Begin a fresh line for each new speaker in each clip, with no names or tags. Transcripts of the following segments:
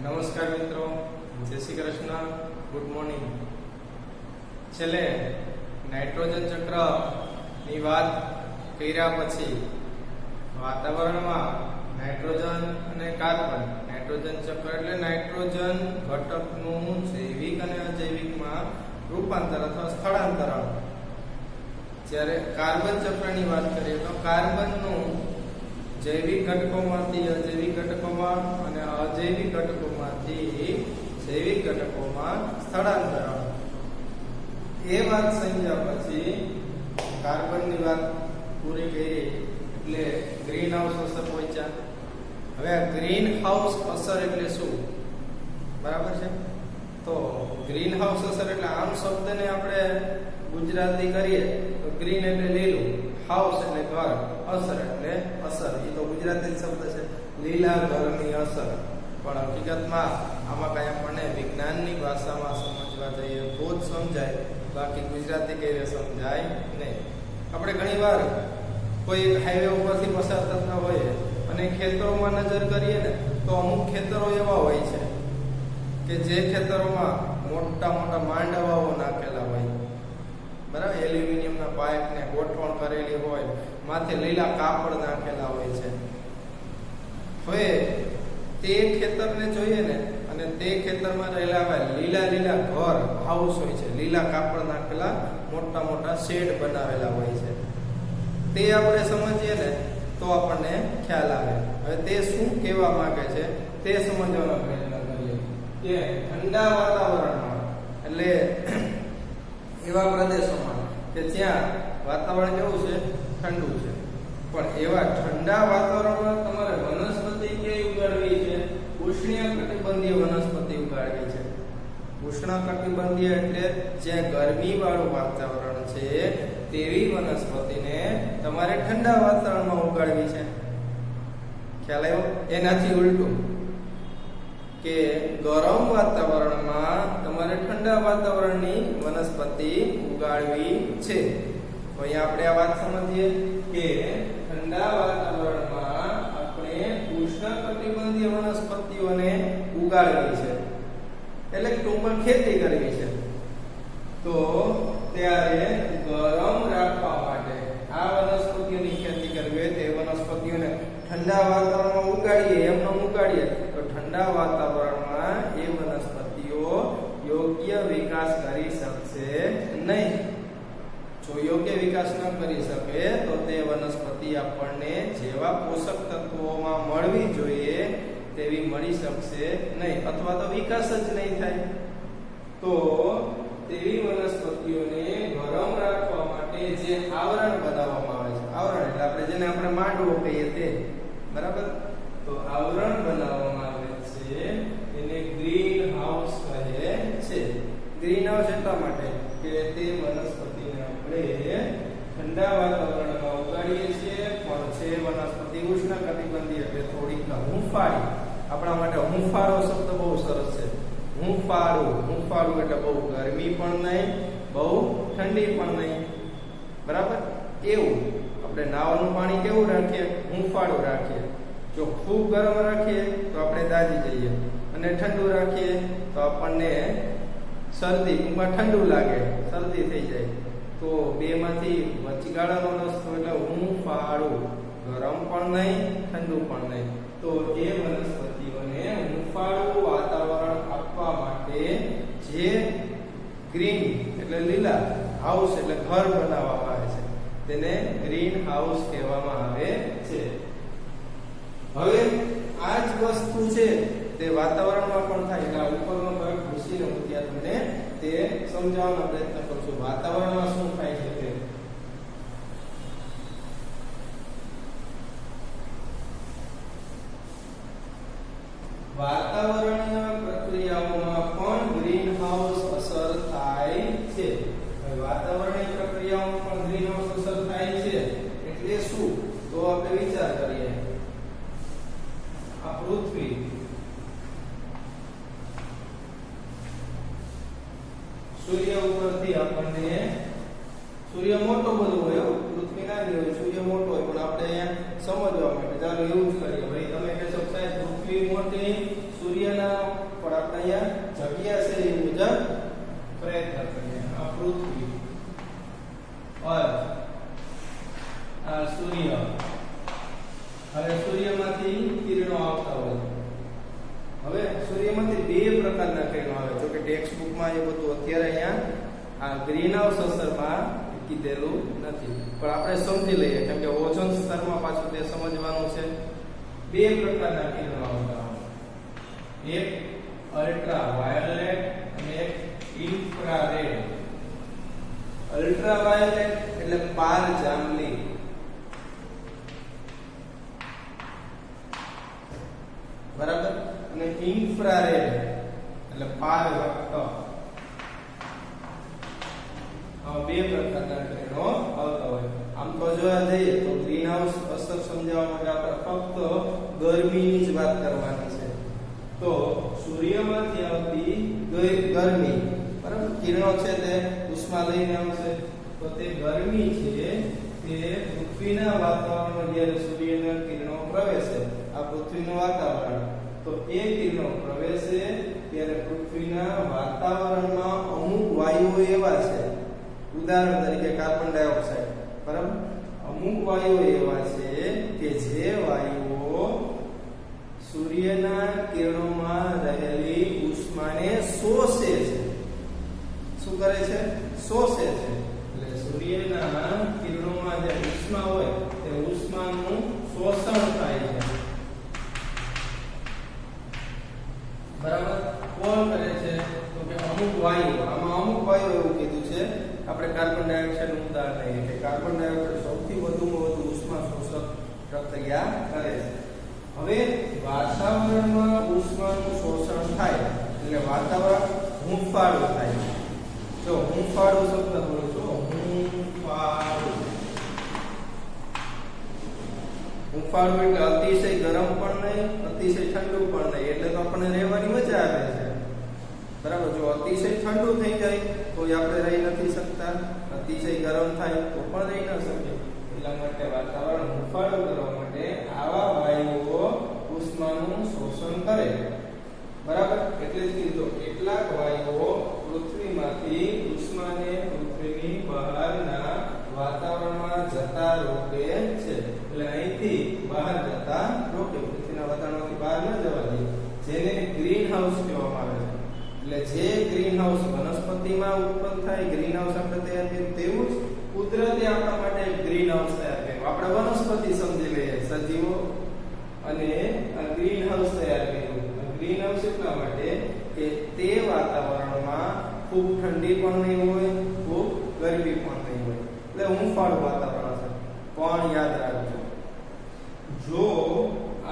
નમસ્કાર મિત્રો, જય શ્રી કૃષ્ણ, ગુડ મોર્નિંગ. છેલ્લે નાઇટ્રોજન ચક્રની વાત કર્યા પછી વાતાવરણમાં નાઇટ્રોજન અને કાર્બન, નાઇટ્રોજન ચક્ર એટલે નાઇટ્રોજન ઘટકનું જૈવિક અને અજૈવિકમાં રૂપાંતર અથવા સ્થળાંતરણ. જ્યારે કાર્બન ચક્રની વાત કરીએ તો કાર્બનનું જૈવિક ઘટકોમાંથી અજૈવિક ઘટકોમાં અને અજૈવિક ઘટકોમાંથી જૈવિક ઘટકોમાં સ્થળાંતરણ. એ વાત સમજ્યા પછી કાર્બનની વાત પૂરી કરી એટલે ગ્રીન હાઉસ અસર પહોંચ્યા. હવે આ ગ્રીન હાઉસ અસર એટલે શું, બરાબર છે? તો ગ્રીન હાઉસ અસર એટલે આમ શબ્દને આપણે ગુજરાતી કરીએ તો ગ્રીન એટલે લીલું, હાઉસ એટલે ઘર, અસર એટલે અસર. એ તો ગુજરાતી શબ્દ છે, લીલા ઘરની અસર. પણ હકીકતમાં આમાં કઈ આપણને વિજ્ઞાનની ભાષામાં સમજવા જઈએ તો જ સમજાય, બાકી ગુજરાતી કઈ સમજાય નહીં. આપણે ઘણીવાર કોઈ એક હાઈવે ઉપરથી પસાર થતા હોઈએ અને ખેતરોમાં નજર કરીએ ને તો અમુક ખેતરો એવા હોય છે કે જે ખેતરોમાં મોટા મોટા માંડવાઓ નાખેલા હોય, બરાબર? એલ્યુમિનિયમના પાઇપને ગોઠવણ કરેલી હોય, માથે લીલા કાપડ નાખેલા હોય છે. હવે તે ખેતરને જોઈએ ને અને તે ખેતરમાં રહેલા લીલા લીલા ઘર, હાઉસ હોય છે, લીલા કાપડ નાખેલા મોટા મોટા શેડ બનાવેલા હોય છે. તે આપણે સમજીએ ને તો આપણને ખ્યાલ આવે. હવે તે શું કહેવા માંગે છે તે સમજવાનો પ્રયત્ન કરીએ કે ઠંડા વાતાવરણમાં એટલે એવા પ્રદેશોમાં કે જ્યાં વાતાવરણ કેવું છે, ઠંડુ છે, પણ એવા ઠંડા વાતાવરણમાં તમારે વનસ્પતિ કેવી ઉગાડવી છે? ઉષ્ણકટિબંધીય વનસ્પતિ ઉગાડવી છે. ઉષ્ણકટિબંધીય એટલે જ્યાં ગરમી વાળું વાતાવરણ છે તેવી વનસ્પતિને તમારે ઠંડા વાતાવરણમાં ઉગાડવી છે. ખ્યાલ આવ્યો? એનાથી ઉલટું કે ગરમ વાતાવરણમાં તમારે ઠંડા વાતાવરણની વનસ્પતિ ઉગાડવી છે. તો અહીંયા આપણે આ વાત સમજીએ કે ઠંડા વાતાવરણમાં આપણે ઉષ્ણકટિબંધીય વનસ્પતિઓને ઉગાડવી છે, એટલે ટૂંકમાં ખેતી કરવી છે. તો ત્યારે ગરમ રાખવા માટે આ વનસ્પતિઓની ખેતી કરવી હોય તે વનસ્પતિઓને ઠંડા વાતાવરણમાં ઉગાડીએ, એમને ઉગાડીએ તો ઠંડા વાતાવરણમાં એ વનસ્પતિઓ યોગ્ય વિકાસ કરી શકશે નહીં. જો યોગ્ય વિકાસ ન કરી શકે તો તે વનસ્પતિ આપણને જેવા પોષક તત્વોમાં મળવી જોઈએ તેવી મળી શકશે નહીં, અથવા તો વિકાસ જ નહીં થાય. તો તેવી વનસ્પતિઓને ગરમ રાખવા માટે જે આવરણ બનાવવામાં આવે છે, આવરણ એટલે આપણે જેને આપણે માંડવો કહીએ તે, બરાબર? તો આવરણ બનાવવામાં આવે છે એને ગ્રીન હાઉસ કહે છે. ગ્રીન હાઉસ એટલા માટે કે તે વનસ્પતિને આપણે ઠંડા વાતાવરણમાં ઉગાડીએ છીએ, પણ છે વનસ્પતિ ઉષ્ણકટિબંધીય એટલે થોડીક હૂંફાળી. આપણા માટે હૂંફાળો શબ્દ બહુ સરસ છે. હૂંફાળું એટલે બહુ ગરમી પણ નહીં, બહુ ઠંડી પણ નહીં, બરાબર? એવું આપણે નાવાનું પાણી કેવું રાખીએ? હૂંફાળું રાખીએ. જો ખૂબ ગરમ રાખીએ તો આપણે દાજી જઈએ, અને ઠંડુ રાખીએ તો આપણને શરદી, ઠંડુ લાગે, શરદી થઈ જાય. તો બેમાંથી વચગાળાનો રસ્તો એટલે હૂંફાળું, ગરમ પણ નહીં, ઠંડુ પણ નહીં. તો એ વનસ્પતિઓને હૂંફાળું વાતાવરણ આપવા માટે જે ગ્રીન એટલે લીલા, હાઉસ એટલે ઘર બનાવવામાં આવે છે તેને ગ્રીન હાઉસ કહેવામાં આવે છે. હવે આ જ વસ્તુ છે તે વાતાવરણમાં પણ થાય. એટલે ઉપરનો ભાગ ઘૂસીને હું ત્યાં તમને તે સમજાવવાનો પ્રયત્ન કરું છું. વાતાવરણમાં શું થાય છે તે વાતાવરણીય પ્રક્રિયાઓમાં પણ ગ્રીન હાઉસ અસર થાય છે. વાતાવરણીય પ્રક્રિયાઓમાં પણ ગ્રીન હાઉસ અસર થાય છે એટલે શું? તો આપણે વિચાર કરીએ. આ પૃથ્વી, સૂર્ય ઉપરથી આપણને, સૂર્ય મોટો બધો હોય, પૃથ્વી નાની હોય, સૂર્ય મોટો હોય, પણ આપણે અહીંયા સમજવા માટે ચાલો એવું જ કરીએ. ભાઈ તમે કહેશો સાહેબ પૃથ્વી મોટી, સૂર્યના પણ આપણે અહીંયા જગ્યા છે એ મુજબ પ્રયત્ન કરીએ. આ પૃથ્વી, અર્થ, આ સૂર્ય. હવે સૂર્યમાંથી કિરણો આવતા હોય. હવે સૂર્યમાંથી બે પ્રકારના કિરણો આવે. જો કે ટેક્સ્ટ બુકમાં એ બધું અત્યારે અહીંયા આ ગ્રીન હાઉસ અસરમાં કીધેલું નથી, પણ આપણે સમજી લઈએ કેમ કે ઓઝોન સ્તરમાં પાછું તે સમજવાનું છે. બે પ્રકારના કિરણો આવતા હોય, એક અલ્ટ્રા વાયોલેટ અને એક ઇન્ફ્રારેડ. અલ્ટ્રા વાયોલેટ એટલે પારજાંબલી, બરાબર, અને ઇન્ફ્રારેડ એટલે પારવર્ત. બે પ્રકારના કિરણો આવતા હોય. આમ તો જોવા જઈએ તો ગ્રીન હાઉસ અસર સમજાવવા માટે આપણે ફક્ત ગરમીની જ વાત કરવાની છે. તો સૂર્યમાંથી આવતી ગરમી, બરાબર, કિરણો છે તે ઉષ્મા લઈને આવશે. તો તે ગરમી છે તે પૃથ્વીના વાતાવરણમાં જ્યારે સૂર્યના કિરણો પ્રવેશે, આ પૃથ્વીનું વાતાવરણ, તો એ કિરણો પ્રવેશે ત્યારે પૃથ્વીના વાતાવરણમાં અમુક વાયુઓ એવા છે, ઉદાહરણ તરીકે કાર્બન ડાયોક્સાઇડ, બરાબર, અમુક વાયુઓ એવા છે કે જે વાયુઓ સૂર્યના કિરણોમાં રહેલી ઉષ્માને શોષે છે. શું કરે છે? શોષે છે. એટલે સૂર્યના કિરણોમાં જે ઉષ્મા હોય તે ઉષ્માનું શોષણ થાય છે, બરાબર. કોણ કરે છે? તો કે અમુક વાયુઓ. આમાં અમુક વાયુઓ એવું કીધું છે. આપણે કાર્બન ડાયોક્સાઇડ નું ઉદાહરણ લઈએ કે કાર્બન ડાયોક્સાઇડ સૌથી વધુમાં વધુ ઉષ્મા શોષક પ્રક્રિયા કરે છે. હવે વાતાવરણમાં ઉષ્માનું શોષણ થાય એટલે વાતાવરણ હૂંફાળું થાય. જો હૂંફાળું શબ્દ બોલો છો, હૂંફાળું. હૂંફાળું એટલે અતિશય ગરમ પણ નહીં, અતિશય ઠંડુ પણ નહીં, એટલે તો આપણને રહેવાની મજા આવે છે, બરાબર. જો અતિશય ઠંડુ થઈ જાય તો આપણે રહી નથી શકતા, અતિશય ગરમ થાય તો પણ રહી ન શકીએ. એટલા માટે વાતાવરણ હૂંફાળું કરવા માટે આવા વાયુઓ ઉષ્માનું શોષણ કરે, બરાબર. એટલે જ કીધું કેટલાક વાયુઓ પૃથ્વીમાંથી ઉષ્માને પૃથ્વીની બહારના વાતાવરણમાં જતા રોકે છે. એટલે અહીંથી બહાર જતા રોકે, પૃથ્વીના વાતાવરણમાંથી બહાર ન જવા દે, જેને ગ્રીન હાઉસ કહેવામાં આવે છે. એટલે જે ગ્રીન હાઉસ વનસ્પતિમાં ઉત્પન્ન થાય, ગ્રીન હાઉસ આપણે તૈયાર કર્યું, તેવું જ કુદરતે આપણા માટે ગ્રીન હાઉસ તૈયાર કર્યું. આપણે વનસ્પતિ સમજી લઈએ, સજીવો, અને આ ગ્રીન હાઉસ તૈયાર કર્યું. ગ્રીન હાઉસ એટલા માટે કે તે વાતાવરણમાં ખૂબ ઠંડી પણ નહીં હોય, ખૂબ ગરમી પણ નહીં હોય, એટલે હૂંફાળું વાતાવરણ છે. પણ યાદ રાખજો, જો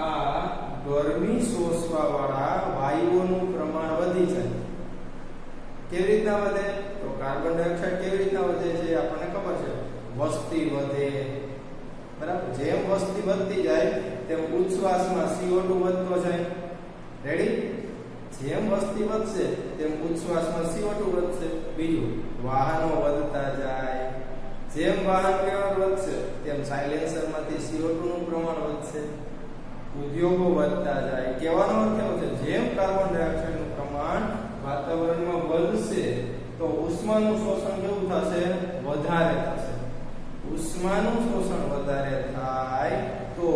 આ ગરમી શોષવા વાળા વાયુઓનું પ્રમાણ વધી જાય, કેવી રીતના વધે? તો કાર્બન ડાયોક્સાઇડ કેવી રીતના વધે છે આપણને ખબર છે, વસ્તી વધે, બરાબર. જેમ વસ્તી વધતી જાય તેમ ઉચ્છ્વાસમાં CO2 વધતો જાય. રેડી? જેમ વસ્તી વધશે તેમ ઉચ્છ્વાસમાં CO2 વધશે. બીજું, વાહનો વધતા જાય, જેમ વાહન વ્યવહાર વધશે તેમ સાયલેન્સરમાંથી CO2 નું પ્રમાણ વધશે. ઉદ્યોગો વધતા જાય. કહેવાનો અર્થ એવો છે, જેમ કાર્બન ડાયોક્સાઇડ નું પ્રમાણ વાતાવરણમાં વધશે તો ઉષ્માનું શોષણ કેવું થશે? વધારે થશે. ઉષ્માનું શોષણ વધારે થાય તો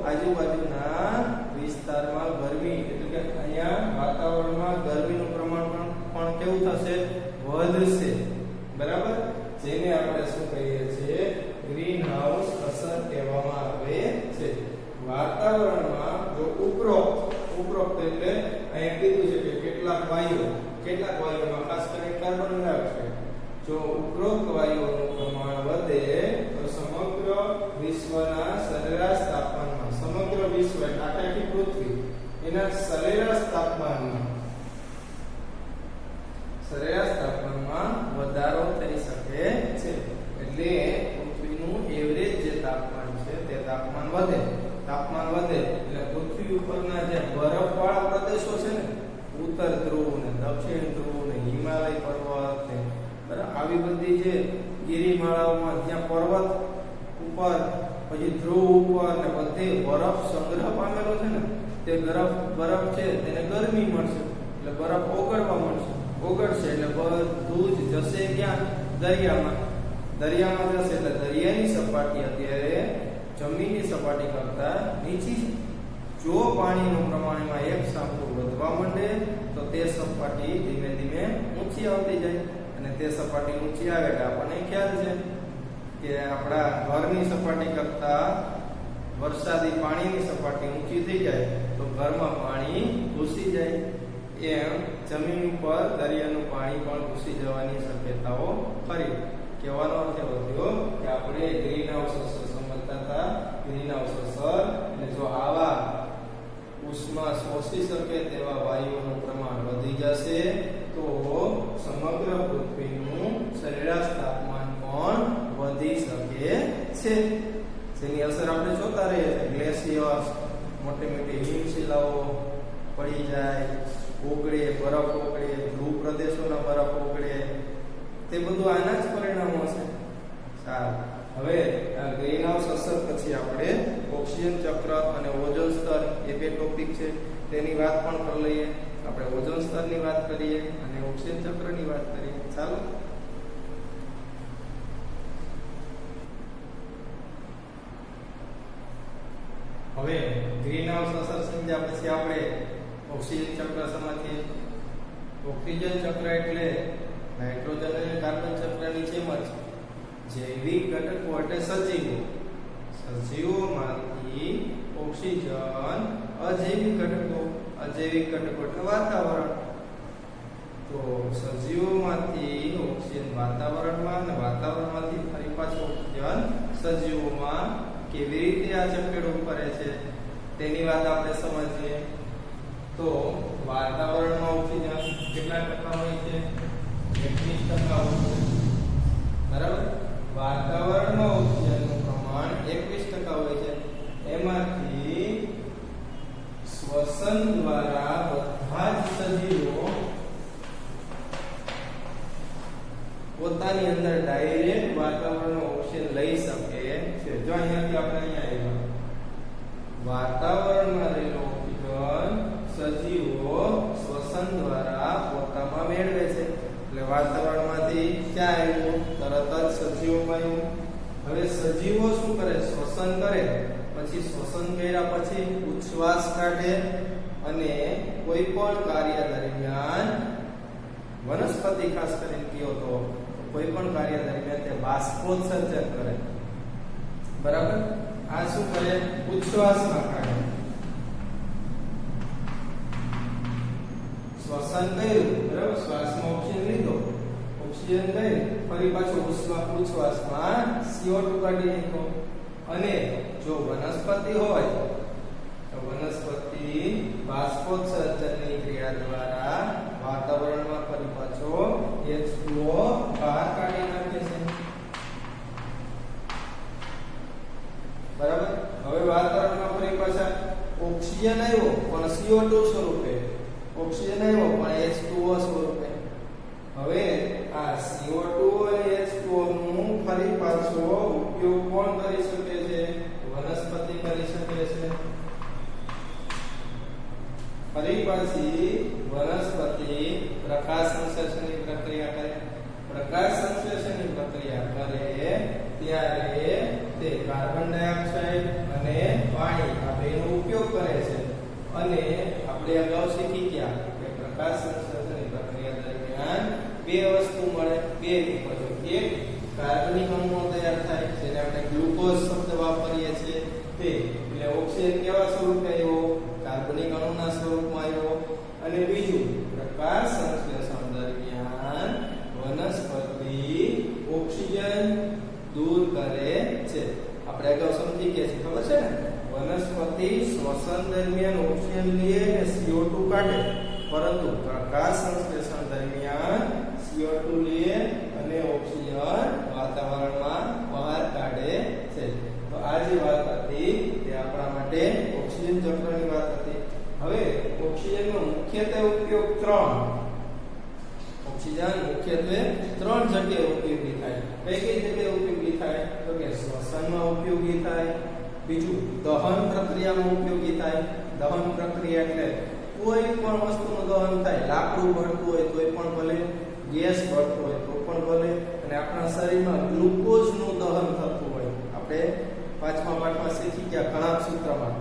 આજુબાજુના વિસ્તારમાં ગરમી, એટલે કે અહીંયા વાતાવરણમાં ગરમીનું પ્રમાણ પણ કેવું થશે? વધશે, બરાબર. જેને આપણે શું કહીએ છીએ? ગ્રીન હાઉસ અસર કહેવામાં આવે છે. વાતાવરણમાં જો ઉપરોક્ત એટલે અહીંયા કીધું છે કે કેટલાક વાયુઓમાં ખાસ કરીને કાર્બન ડાયોક્સાઇડ, જો ઉપરોક્ત વાયુઓનું પ્રમાણ વધે તો સમગ્ર વિશ્વના સરેરાશ તાપમાનમાં, સમગ્ર વિશ્વ આખી પૃથ્વી એના સરેરાશ તાપમાનમાં વધારો થઈ શકે છે. એટલે પૃથ્વીનું એવરેજ જે તાપમાન છે તે તાપમાન વધે એટલે પૃથ્વી ઉપરના જે બરફવાળા પ્રદેશો છે ને, ઉત્તર ધ્રુવ ને દક્ષિણ ધ્રુવ ને હિમાલય પર્વત ને, બરાબર, આવી બધી જે ગિરિમાળાઓમાં જ્યાં પર્વત ઉપર પછી ધ્રુવ ઉપર ને બધે બરફ સંગ્રહ પામેલો છે ને, તે બરફ છે તેને ગરમી મળશે એટલે બરફ ઓગળશે એટલે બધું જ જશે ક્યાં? દરિયામાં જશે એટલે દરિયાની સપાટી અત્યારે જમીનની સપાટી કરતા નીચી છે. જો પાણીનું પ્રમાણ એમાં એક સામટું વધવા માંડે તો તે સપાટી ધીમે ધીમે ઊંચી આવતી જાય અને તે સપાટી ઊંચી આવે એટલે આપણને ખ્યાલ છે કે આપણા ઘરની સપાટી કરતા વરસાદી પાણીની સપાટી ઊંચી થઈ જાય તો ઘરમાં પાણી ઘૂસી જાય. એમ જમીન ઉપર દરિયાનું પાણી પણ ઘૂસી જવાની શક્યતાઓ ખરી. કહેવાનો અર્થ એવો થયો કે આપણે ગ્રીન હાઉસ અસર સમજતા હતા. ગ્રીન હાઉસ અસર એટલે જો આવા ઉષ્મા શોષી શકે તેવા વાયુઓનું પ્રમાણ વધી જશે તો સમગ્ર પૃથ્વીનું સરેરાશ તાપમાન પણ વધી શકે છે. જેની અસર આપણે જોતા રહીએ છીએ. ગ્લેશિયર્સ, મોટી હિમશિલાઓ પડી જાય, ઓગળે, બરફ ઓગળે, ધ્રુવ પ્રદેશોના બરફ ઓગળે, તે બધું આના જ પરિણામો છે. સારું, હવે આ ગ્રીન હાઉસ અસર પછી આપણે ઓક્સિજન ચક્ર અને ઓઝોન સ્તર એ બે ટોપિક છે તેની વાત પણ કરી લઈએ. આપણે ઓઝોન સ્તરની વાત કરીએ અને ઓક્સિજન ચક્રની વાત કરીએ. ચાલો. હવે ગ્રીન હાઉસ અસર સમજ્યા પછી આપણે ઓક્સિજન ચક્ર સમજીએ. ઓક્સિજન ચક્ર એટલે નાઇટ્રોજન અને કાર્બન ચક્રની જેમ જ જૈવિક ઘટકો એટલે સજીવોમાંથી ઓક્સિજન, અજૈવિક ઘટકો એટલે વાતાવરણ. તો સજીવોમાંથી ઓક્સિજન વાતાવરણમાં અને વાતાવરણમાંથી ફરી પાછું ઓક્સિજન સજીવોમાં કેવી રીતે આ ચક્કડું કરે છે તેની વાત આપણે સમજીએ. તો વાતાવરણમાં ઓક્સિજન કેટલા ટકા હોય છે? 21% હોય છે. બરાબર? વાતાવરણમાં ઓક્સિજનનું પ્રમાણ 21% હોય છે. એમાંથી શ્વસન દ્વારા બધા જ સજીવો પોતાની અંદર ડાયરેક્ટ વાતાવરણનો ઓક્સિજન લઈ શકે છે. જો અહીંયાથી આપણે અહીંયા આવ્યા, વાતાવરણમાં રહેલો ઓક્સિજન સજીવો શ્વસન દ્વારા પોતામાં મેળવે છે. એટલે વાતાવરણમાંથી ક્યાં આવ્યું? તરત જ સજીવોમાં આવ્યું. હવે સજીવો શું કરે? શ્વસન કરે. પછી શ્વસન કર્યા પછી ઉચ્છ્વાસ કાઢે અને કોઈ પણ કાર્ય દરમિયાન વનસ્પતિ ખાસ કરીને કયો તો કોઈ પણ કાર્ય દરમિયાન તે બાષ્પોત્સર્જન કરે. બરાબર? આ શું કરે? ઉચ્છ્વાસમાં કાઢે. શ્વસન કર્યું, બરાબર? શ્વાસમાં ઓક્સિજન લીધો, ઓક્સિજન લઈ ફરી પાછું ઉચ્છ્વાસમાં CO2 કાઢી નાખ્યો. અને જો વનસ્પતિ હોય તો વનસ્પતિ બાષ્પોત્સર્જનની ક્રિયા દ્વારા વાતાવરણમાં ફરી પાછો H2O બહાર કાઢી નાખે છે. બરાબર? હવે વાતાવરણમાં ફરી પાછા ઓક્સિજન આવ્યો પણ CO2 સ્વરૂપે, ઓક્સિજન આવ્યો પણ H2O સ્વરૂપે. હવે આ CO2 અને H2O નું ફરી પાછો ઉપયોગ કોણ કરી શકે છે? વનસ્પતિ કરી શકે છે. ફરી પાછી વનસ્પતિ પ્રકાશ સંશ્લેષણની પ્રક્રિયા કરે. પ્રકાશ સંશ્લેષણની પ્રક્રિયા કરે ત્યારે તે કાર્બન ડાયોક્સાઇડ અને પાણી આ બેનો ઉપયોગ કરે છે. અને આપણે અગાઉ શીખી ગયા કે પ્રકાશ સંશ્લેષણની પ્રક્રિયા દરમિયાન બે વસ્તુ મળે, બે નિપજો. એક કાર્બનિક અણુઓ તૈયાર થાય જેને આપણે ગ્લુકોઝ શબ્દ વાપરીએ છીએ તે. એટલે ઓક્સિજન કેવા સ્વરૂપે આવ્યો? કાર્બનિક અણુના સ્વરૂપમાં આવ્યો. અને બીજું, પ્રકાશ સંશ્લેષણ દરમિયાન વનસ્પતિ ઓક્સિજન દૂર કરે છે. આપણે અગાઉ સમજી ગયા છે, ખબર છે ને? વનસ્પતિ શ્વસન દરમિયાન ઓક્સિજન લે અને CO2 કાઢે, પરંતુ પ્રકાશ સંશ્લેષણ દરમિયાન CO2 લે અને ઓક્સિજન વાતાવરણમાં બહાર કાઢે છે. તો આ જે વાત હતી તે આપણા માટે ઓક્સિજન ચક્રની વાત હતી. હવે ઓક્સિજનનો મુખ્યત્વે ઉપયોગ 3. ઓક્સિજન મુખ્યત્વે 3 જગ્યાએ ઉપયોગી થાય. કઈ જગ્યાએ ઉપયોગી થાય? તો કે શ્વસનમાં ઉપયોગી થાય, બીજું દહન પ્રક્રિયામાં ઉપયોગી થાય. દહન પ્રક્રિયા એટલે કોઈ પણ વસ્તુનું દહન થાય, લાકડું બળતું હોય તોય પણ ભલે, ગેસ બળતો હોય તો પણ ભલે, અને આપણા શરીરમાં ગ્લુકોઝનું દહન થતું હોય, આપણે પાંચમા પાઠમાં શીખી ગયા ઘણા સૂત્રમાં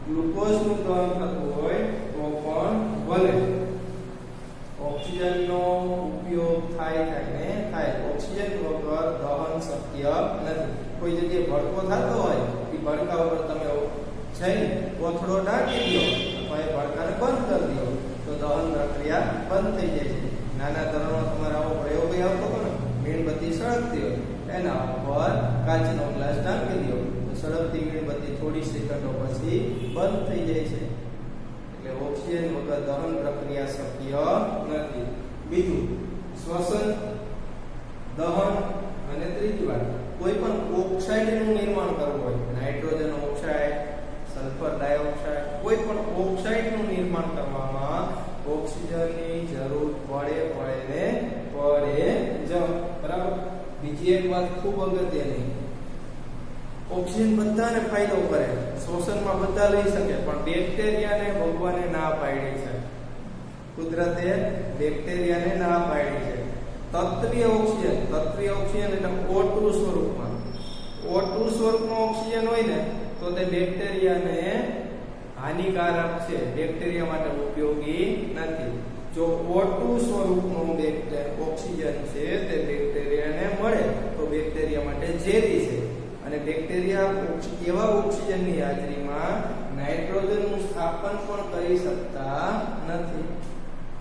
ગ્લુકોઝનું દહન થતું હોય તો પણ ભલે, ઓક્સિજનનો ઉપયોગ થાય ઓક્સિજન વગર દહન શક્ય નથી. કોઈ જગ્યાએ ભડકો થતો હોય એ ભડકા ઉપર તમે જઈને કોથળો ઢાંકી દો અથવા એ ભડકાને બંધ કરી દો તો દહન પ્રક્રિયા બંધ થઈ જાય છે. નાના ધોરણમાં તમારે આવો પ્રયોગ આવતો હતો ને, મીણબત્તી સળગતી હોય એના ઉપર કાચનો ગ્લાસ ઢાંકી દો તો સળગતી મીણબત્તી થોડી સેકન્ડો પછી બંધ થઈ જાય છે. એટલે ઓક્સિજન વગર દહન પ્રક્રિયા શક્ય નથી. બીજું શ્વસન, દહન અને ત્રીજી વાત કોઈ પણ ઓક્સાઇડનું નિર્માણ કરવું હોય, નાઇટ્રોજન ઓક્સાઇડ, સલ્ફર ડાયોક્સાઇડ, કોઈ પણ ઓક્સાઇડનું નિર્માણ કરવામાં ઓક્સિજનની જરૂર પડે જ. બરાબર. બીજી એક વાત ખૂબ અગત્યની, ઓક્સિજન બધાને ફાયદો કરે, શ્વસનમાં બધા લઈ શકે, પણ બેક્ટેરિયાને ભગવાને ના પાડી છે, કુદરતે બેક્ટેરિયાને ના પાડી છે. તત્વીય ઓક્સિજન એટલે O2 સ્વરૂપમાં, O2 સ્વરૂપમાં ઓક્સિજન હોય ને તો તે બેક્ટેરિયાને હાનિકારક છે, બેક્ટેરિયા માટે ઉપયોગી નથી. જો O2 સ્વરૂપનું ઓક્સિજન છે તે બેક્ટેરિયાને મળે તો બેક્ટેરિયા માટે ઝેરી છે, અને બેક્ટેરિયા એવા ઓક્સિજનની હાજરીમાં નાઇટ્રોજનનું સ્થાપન પણ કરી શકતા નથી.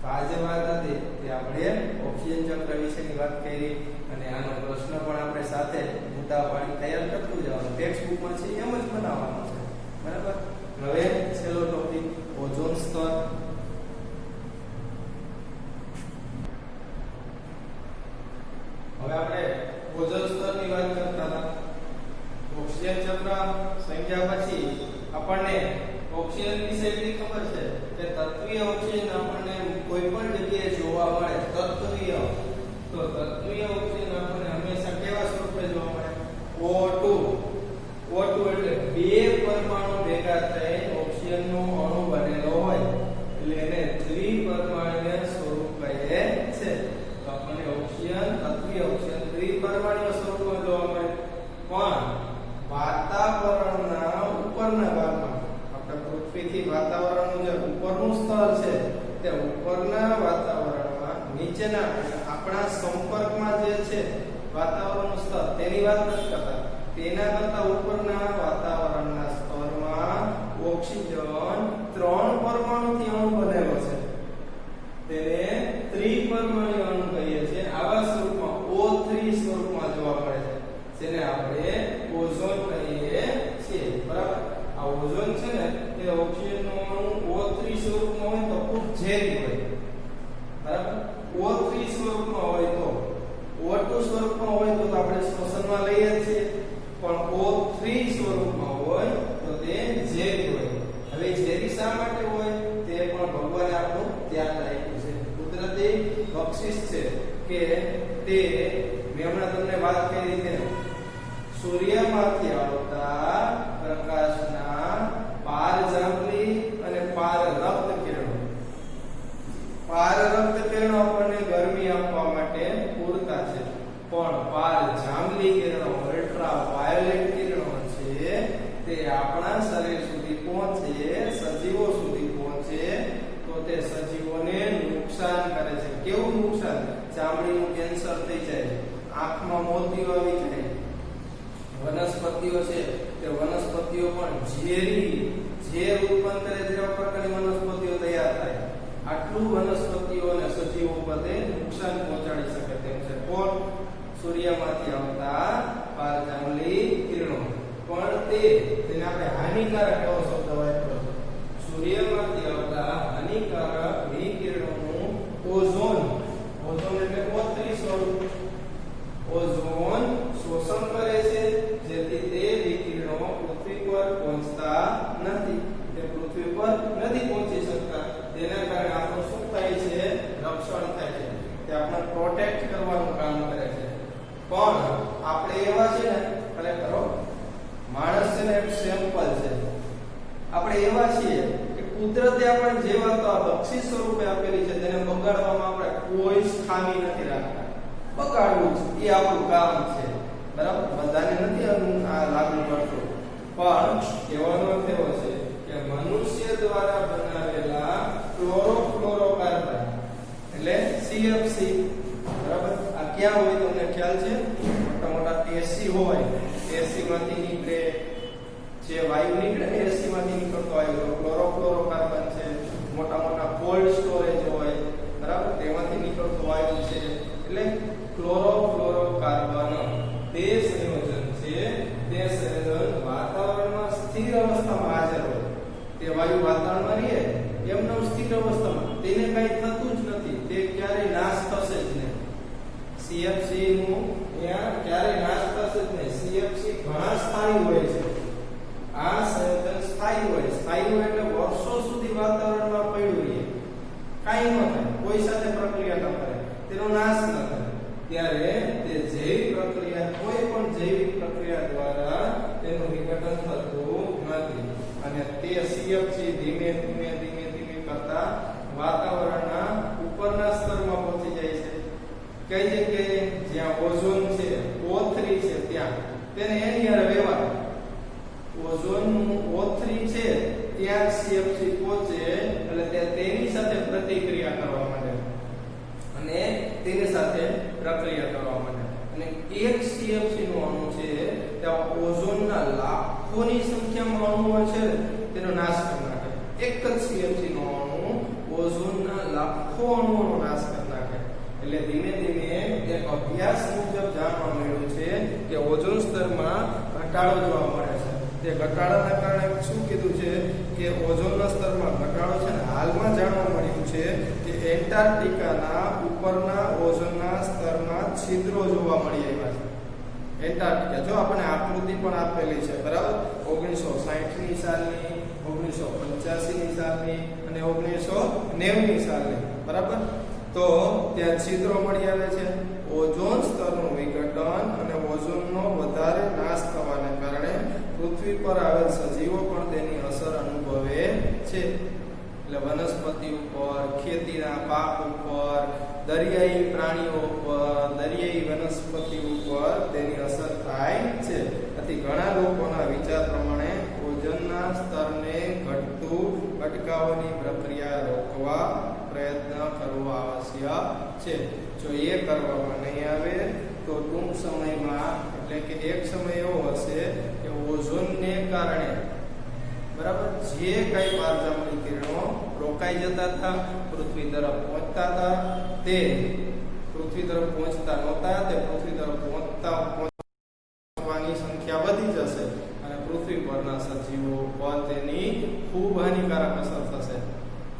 આ જે વાત હતી તે આપણે ઓક્સિજન ચક્ર વિશેની વાત કરી, અને આનો પ્રશ્ન પણ આપણે સાથે મુદ્દા પાડી તૈયાર કરતું જવાનું, ટેક્સ્ટ બુકમાં છે એમ જ બનાવવાનો છે. બરાબર. હવે છેલ્લો ટોપિક ઓઝોન સ્તર. હવે આપણે ઓઝોન સ્તરની વાત કરતા હતા. ઓક્સિજન ચક્ર સમજ્યા પછી આપણને ઓક્સિજન વિશે એટલી ખબર છે કે તત્વીય ઓક્સિજન આપણને કોઈ પણ જગ્યાએ જોવા મળે. તત્વીય ઓક્સિજન આપણને હંમેશા કેવા સ્વરૂપે જોવા મળે? O2 એટલે બે પરમાણુ ભેગા થઈને ઓક્સિજનનો અણુ બનેલો હોય એટલે એને દ્વિપરમાણુય સ્વરૂપ કહે છે. તો આપણને ઓક્સિજન, તત્વીય ઓક્સિજન દ્વિપરમાણુય સ્વરૂપમાં જોવા મળે. પણ વાતાવરણના ઉપરના ભાગમાં, આપણે પૃથ્વીથી વાતાવરણનું જે ઉપરનું સ્તર છે તે ઉપરના વાતાવરણમાં, નીચેના આપણા સંપર્કમાં જે છે વાતાવરણનું સ્તર તેની વાત નથી કરતા, તેના કરતા ઉપરના વાતાવરણના સ્તરમાં ઓક્સિજન 3 પરમાણુથી અણુ બનેલો છે, તેને ત્રિપરમાણુય અણુ કહીએ છીએ. આવા સ્વરૂપમાં O3 સ્વરૂપમાં જોવા મળે છે, જેને આપણે ઓઝોન કહીએ છીએ. બરાબર. આ ઓઝોન છે ને તે ઓક્સિજનનો અણુ O3 સ્વરૂપમાં હોય તો ખૂબ ઝેરી હોય. બરાબર. O3 સ્વરૂપમાં હોય તો, O2 સ્વરૂપમાં હોય તો આપણે શ્વસનમાં લઈએ છીએ, પણ O3 સ્વરૂપમાં હોય તો તે ઝેરી હોય. હવે ઝેરી શા માટે હોય તે પણ ભગવાને આપણું ધ્યાન રાખ્યું છે, કુદરતી બક્ષિસ છે કે તે મેં હમણાં તમને વાત કરી તેમ સૂર્યમાંથી આવતા પ્રકાશના પારજાંબલી અને પારરક્ત કિરણો આપણને ગરમી આપવા માટે પૂરતા છે, પણ પારજાંબલી કિરણો, અલ્ટ્રા વાયોલેટ કિરણો છે તે આપણા શરીર સુધી પહોંચે, સજીવો સુધી પહોંચે તો તે સજીવોને નુકસાન કરે છે. કેવું નુકસાન? ચામડીનું કેન્સર થઈ જાય, આંખમાં મોતિયો આવી જાય, વનસ્પતિઓ છે તે વનસ્પતિઓ પણ ઝેર ઉત્પન્ન કરે, જેવા પ્રકારની વનસ્પતિઓ તૈયાર થાય. આટલું વનસ્પતિઓ અને સજીવો પર નુકસાન પહોંચાડી શકે તેમ છે. કોણ? સૂર્યમાંથી આવતા પારજાંબલી કિરણો. પણ તેને આપણે હાનિકારક એવો શબ્દ વાપર્યો. સૂર્યમાંથી આવતા હાનિકારક વિકિરણોનું ઓઝોન એટલે O3 સ્વરૂપ, ઓઝોન શોષણ કરે છે, જેથી તે વિકિરણો પૃથ્વી પર પહોંચતા નથી, તે પૃથ્વી પર નથી પહોંચી શકતા. તેના કારણે આપણું શું થાય છે? રક્ષણ થાય છે, તે આપણે પ્રોટેક્ટ કરવાનું કામ કરે છે. પણ આપણે એવા છે ને, ખરેખર માણસ છે ને એક સેમ્પલ છે, આપણે એવા છીએ કે કુદરતે આપણે જે વાતો આ બક્ષિસ સ્વરૂપે આપેલી છે તેને બગાડવામાં આપણે કોઈ જ ખામી નથી રાખતા. બગાડવું જ એ આપણું કામ છે. બરાબર, બધાને નથી આ લાગુ પડતું, પણ કહેવાનો અર્થ એવો છે કે મનુષ્ય દ્વારા બનાવેલા ક્લોરોફ્લોરોકાર્બન એટલે CFC, બરાબર, આ ક્યાં હોય તમને ખ્યાલ છે? મોટા મોટા એસી હોય, એસી માંથી નીકળે જે વાયુ નીકળે ને, એસી માંથી નીકળતો વાયુ ક્લોરોફ્લોરોકાર્બન છે. મોટા મોટા કોલ્ડ સ્ટોરેજ હોય, બરાબર, તેમાંથી નીકળતો વાયુ છે. એટલે ક્લોરોફ્લોરોકાર્બન તે સંયોજન છે, તે સંયોજન વાતાવરણમાં સ્થિર અવસ્થામાં હાજર હોય. તે વાયુ વાતાવરણમાં રહે એમનો સ્થિર અવસ્થામાં, તેને કઈ થતું જ નથી, તે ક્યારેય નાશ થશે જ નહીં. CFC નું ત્યાં ક્યારેય નાશ થશે જ નહીં. CFC ઘણા સ્થાયી હોય છે. આ સંયોજન સ્થાયી હોય. સ્થાયી હોય એટલે વર્ષો સુધી વાતાવરણમાં પડ્યું રહે, કાંઈ ન થાય, કોઈ સાથે પ્રક્રિયા ન કરે, તેનો નાશ ન થાય. ત્યારે તે જૈવિક પ્રક્રિયા, કોઈ પણ જૈવિક પ્રક્રિયા દ્વારા તેનું વિઘટન થતું નથી અને તે CFC ધીમે ધીમે ધીમે ધીમે કરતા વાતાવરણના ઉપરના સ્તરમાં પહોંચી જાય છે. કઈ જગ્યાએ? જ્યાં ઓઝોન છે, O3 છે, ત્યાં તેને એની હારે વ્યવહાર, ઓઝોનનું O3 છે ત્યાં CFC પહોંચે એટલે તે તેની સાથે પ્રતિક્રિયા કરવા માંડે અને તેની સાથે પ્રક્રિયા કરવા માંડે અને એક CFC નો અણુ છે ત્યાં ઓઝોનના લાખોની સંખ્યામાં અણુઓ છે તેનો નાશ કરી નાખે. એક જ CFC નો અણુ ઓઝોનના લાખો અણુઓનો નાશ કરી નાખે. એટલે ધીમે ધીમે એક અભ્યાસ મુજબ જાણવા મળ્યું છે કે ઓઝોન સ્તરમાં ઘટાડો જોવા મળે છે. તે ઘટાડાના કારણે શું કીધું છે કે ઓઝોનના સ્તરમાં ઘટાડો છે ને હાલમાં જાણવા મળ્યું છે કે એન્ટાર્કટિકાના ઉપરના ઓઝોનના સ્તરમાં છિદ્રો જોવા મળી આવ્યા છે. એન્ટાર્કટિકા જો આપણે આકૃતિ પણ આપેલી છે, બરાબર, 1960ની સાલની, 1985ની સાલની અને 1990ની સાલની, બરાબર. તો ત્યાં છિદ્રો મળી આવે છે. ઓઝોન સ્તરનું વિઘટન અને ઓઝોનનો વધારે નાશ થવાને કારણે પૃથ્વી પર આવેલ સજીવો પણ તેની અસર અનુભવે છે. એટલે વનસ્પતિ ઉપર, ખેતીના પાક ઉપર, દરિયાઈ પ્રાણીઓ ઉપર, દરિયાઈ વનસ્પતિ ઉપર તેની અસર થાય છે. આથી ઘણા લોકોના વિચાર પ્રમાણે ઓઝોનના સ્તરને ઘટતું અટકાવવાની પ્રક્રિયા રોકવા પ્રયત્ન કરવો આવશ્યક છે. જો એ કરવામાં નહીં આવે તો ટૂંક સમયમાં, એટલે કે એક સમય એવો હશે કે ઓઝોનને કારણે, બરાબર, જે કઈ પારજામણી કિરણો રોકાઈ જતા હતા, પૃથ્વી તરફ પહોંચતા હતા, તે પૃથ્વી તરફ પહોંચતા નહોતા, તે પૃથ્વી તરફ પહોંચવાની સંખ્યા વધી જશે અને પૃથ્વી પરના સજીવો પર તેની ખૂબ હાનિકારક અસર થશે.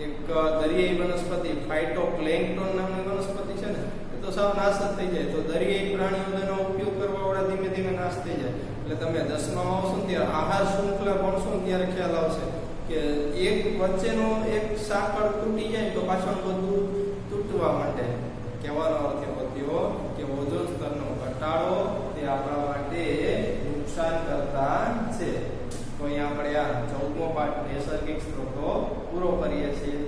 એક દરિયાઈ વનસ્પતિ ફાઇટોપ્લેન્ક્ટોન નામની વનસ્પતિ છે ને, એ તો સાવ નાશ જ થઈ જાય. તો દરિયાઈ પ્રાણીઓ તેનો ઉપયોગ કરવા વાળા ધીમે ધીમે નાશ થઈ જાય. એટલે તમે 10મામાં આવશો ને ત્યારે આહાર શૃંખલા ભણશો ને ત્યારે ખ્યાલ આવશે કે એક વચ્ચેનો એક સાંકળ તૂટી જાય તો પાછળ બધું તૂટવા માંડે. કહેવાનો અર્થ એવો થયો કે ઓઝોન સ્તરનો ઘટાડો તે આપણા માટે નુકસાન કરતા છે. તો અહીંયા આપણે આ 14મો પાઠ નૈસર્ગિક સ્ત્રોતો પૂરો કરીએ છીએ.